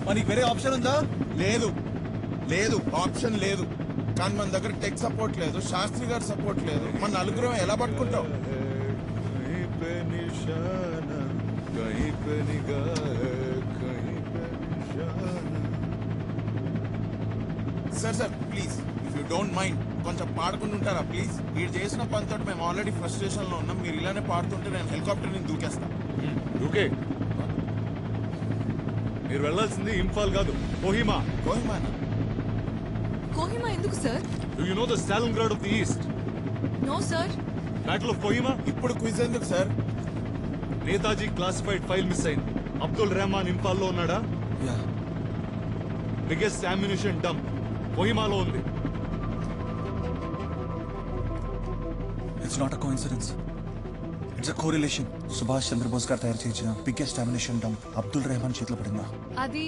మరి వేరే ఆప్షన్ ఉందా? లేదు లేదు ఆప్షన్ లేదు. కానీ మన దగ్గర టెక్ సపోర్ట్ లేదు, శాస్త్రి గారి సపోర్ట్ లేదు. మన నలుగురం ఎలా పట్టుకుంటాం? Sir sir please if you don't mind కొంచెం పాడుకుంటూ ఉంటారా ప్లీజ్? మీరు చేసిన పనితో మేము ఆల్రెడీ ఫ్రస్ట్రేషన్ లో ఉన్నాం. మీరు ఇలానే పాడుతుంటే నేను హెలికాప్టర్ నుంచి దూకేస్తాను. ఓకే, మీరు వెళ్ళాల్సింది ఇంఫాల్ కాదు, కోహిమా. కోహిమానా? కోహిమా ఎందుకు sir? Do you know the Stalingrad of the East? No sir. Battle of Kohima? ఇప్పుడు క్విజ్ ఎందుకు sir? Netaji classified file miss అయింది. అబ్దుల్ రెహమాన్ ఇంఫాల్ లో ఉన్నాడా? యా. బిగ్గెస్ట్ అమ్యునిషన్ డంప్ కోహిమాలో ఉంది. It's not a coincidence, it's a correlation. Subhash Chandrabose గారు తయారు చేసిన biggest ammunition dump Abdul Rehman చేతిలో పడిందా? అది